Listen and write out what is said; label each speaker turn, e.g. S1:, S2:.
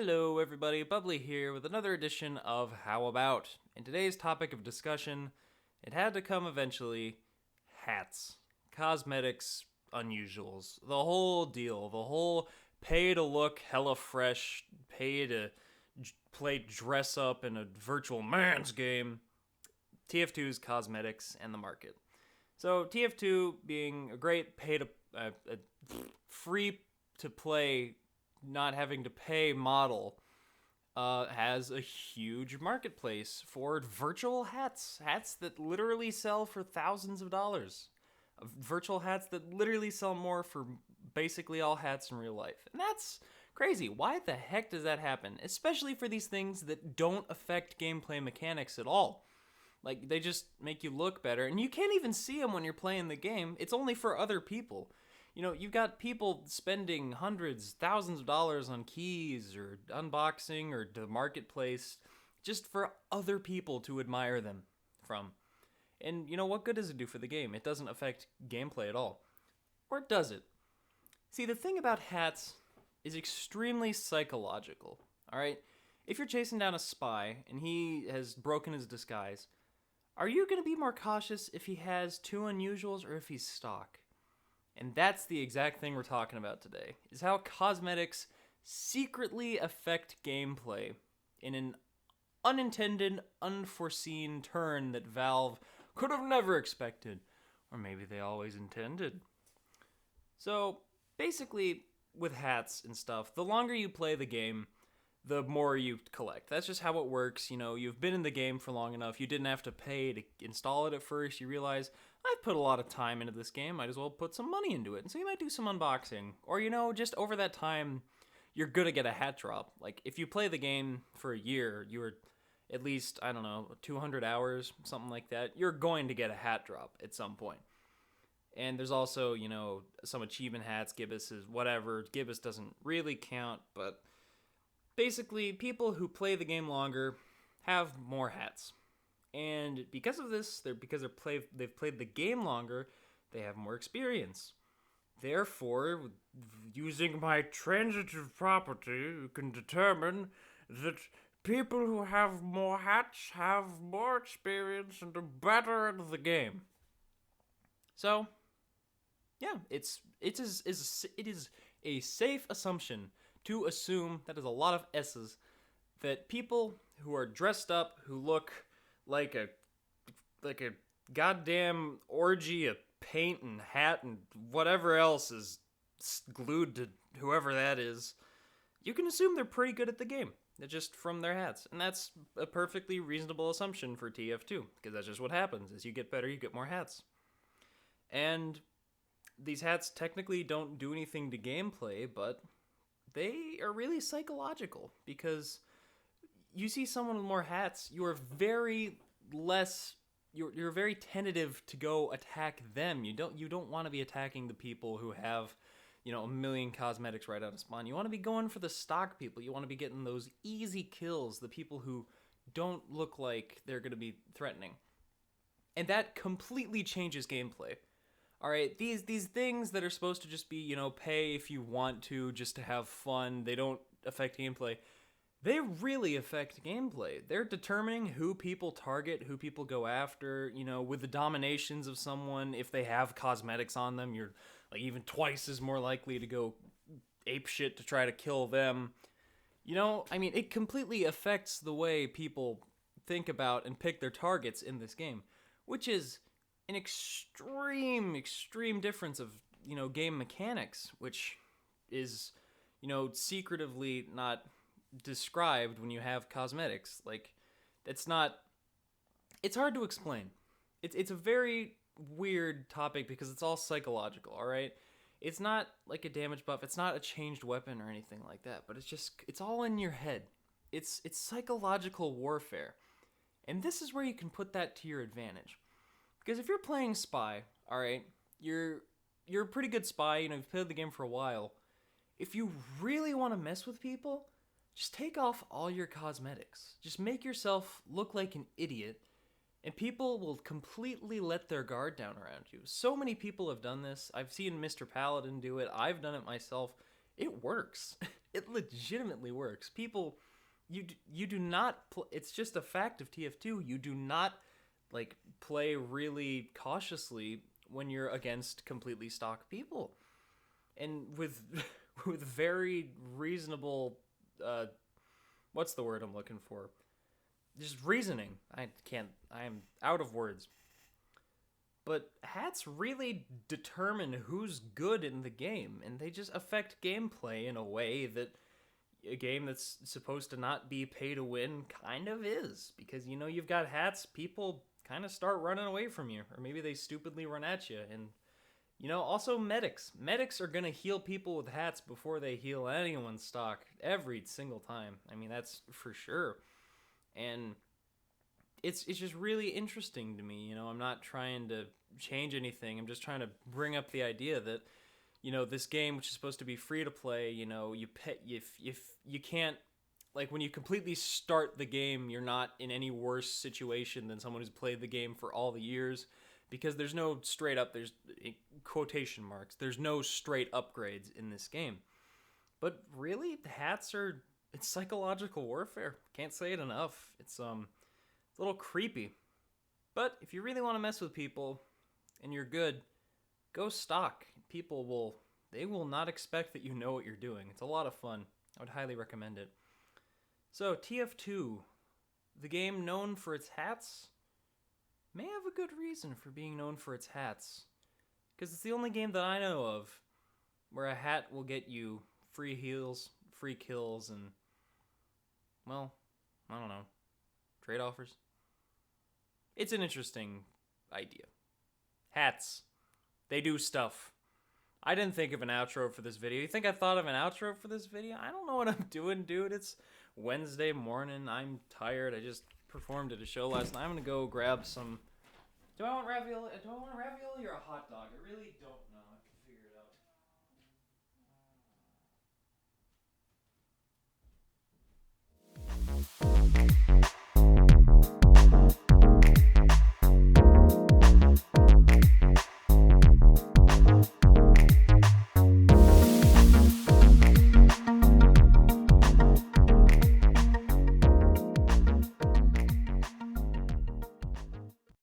S1: Hello, everybody. Bubbly here with another edition of How About? In today's topic of discussion, it had to come eventually hats, cosmetics, unusuals, the whole deal, the whole pay to look hella fresh, pay to play dress up in a virtual man's game, TF2's cosmetics and the market. So, TF2 being a great pay to free to play, not having to pay model, has a huge marketplace for virtual hats that literally sell for thousands of dollars. Virtual hats that literally sell more for basically all hats in real life. And that's crazy. Why the heck does that happen? Especially for these things that don't affect gameplay mechanics at all. Like, they just make you look better, and you can't even see them when you're playing the game. It's only for other people. You know, you've got people spending hundreds, thousands of dollars on keys or unboxing or the marketplace just for other people to admire them from. And, you know, what good does it do for the game? It doesn't affect gameplay at all. Or does it? See, the thing about hats is extremely psychological, alright? If you're chasing down a spy and he has broken his disguise, are you going to be more cautious if he has two unusuals or if he's stock? And that's the exact thing we're talking about today, is how cosmetics secretly affect gameplay in an unintended, unforeseen turn that Valve could have never expected. Or maybe they always intended. So, basically, with hats and stuff, the longer you play the game, the more you collect. That's just how it works. You know, you've been in the game for long enough. You didn't have to pay to install it at first. You realize, I've put a lot of time into this game. Might as well put some money into it. And so you might do some unboxing. Or, you know, just over that time, you're going to get a hat drop. Like, if you play the game for a year, you're at least, I don't know, 200 hours, something like that, you're going to get a hat drop at some point. And there's also, you know, some achievement hats, Gibbous' whatever. Gibbous doesn't really count, but basically, people who play the game longer have more hats. And because of this, they've played the game longer, they have more experience. Therefore, using my transitive property, you can determine that people who have more hats have more experience and are better at the game. So, yeah, it is a safe assumption to assume, that is a lot of S's, that people who are dressed up, who look like a goddamn orgy of paint and hat and whatever else is glued to whoever that is, you can assume they're pretty good at the game. They're just from their hats. And that's a perfectly reasonable assumption for TF2, because that's just what happens. As you get better, you get more hats. And these hats technically don't do anything to gameplay, but they are really psychological, because you see someone with more hats, you're very tentative to go attack them. You don't want to be attacking the people who have, you know, a million cosmetics right out of spawn. You want to be going for the stock people. You want to be getting those easy kills, the people who don't look like they're going to be threatening. And that completely changes gameplay. Alright, these things that are supposed to just be, you know, pay if you want to, just to have fun, they don't affect gameplay. They really affect gameplay. They're determining who people target, who people go after, you know, with the dominations of someone. If they have cosmetics on them, you're like even twice as more likely to go apeshit to try to kill them. You know, I mean, it completely affects the way people think about and pick their targets in this game, which is an extreme difference of, you know, game mechanics, which is, you know, secretively not described when you have cosmetics. Like, it's hard to explain. It's a very weird topic because it's all psychological, alright? It's not like a damage buff, it's not a changed weapon or anything like that, but it's all in your head. It's psychological warfare. And this is where you can put that to your advantage. Because if you're playing Spy, alright, you're a pretty good spy, you know, you've played the game for a while. If you really want to mess with people, just take off all your cosmetics. Just make yourself look like an idiot, and people will completely let their guard down around you. So many people have done this. I've seen Mr. Paladin do it. I've done it myself. it works. It legitimately works. People, you do not. It's just a fact of TF2. You do not like play really cautiously when you're against completely stock people, and with with very reasonable. What's the word I'm looking for? Just reasoning. I can't. I am out of words. But hats really determine who's good in the game, and they just affect gameplay in a way that a game that's supposed to not be pay to win kind of is. Because, you've got hats, people kind of start running away from you, or maybe they stupidly run at you. And, also medics. Medics are going to heal people with hats before they heal anyone's stock every single time. I mean, that's for sure. And it's just really interesting to me. I'm not trying to change anything. I'm just trying to bring up the idea that this game, which is supposed to be free to play, you pay, if you can't, like, when you completely start the game, you're not in any worse situation than someone who's played the game for all the years, because there's no straight up, there's quotation marks, there's no straight upgrades in this game. But really, it's psychological warfare. Can't say it enough. It's a little creepy. But if you really want to mess with people and you're good, go stock. They will not expect that you know what you're doing. It's a lot of fun. I would highly recommend it. So, TF2, the game known for its hats, may have a good reason for being known for its hats. Because it's the only game that I know of where a hat will get you free heals, free kills, and, well, I don't know, trade offers. It's an interesting idea. Hats. They do stuff. I didn't think of an outro for this video. You think I thought of an outro for this video? I don't know what I'm doing, dude. It's Wednesday morning. I'm tired. I just performed at a show last night. I'm going to go grab some... Do I want ravioli or a hot dog? I really don't know.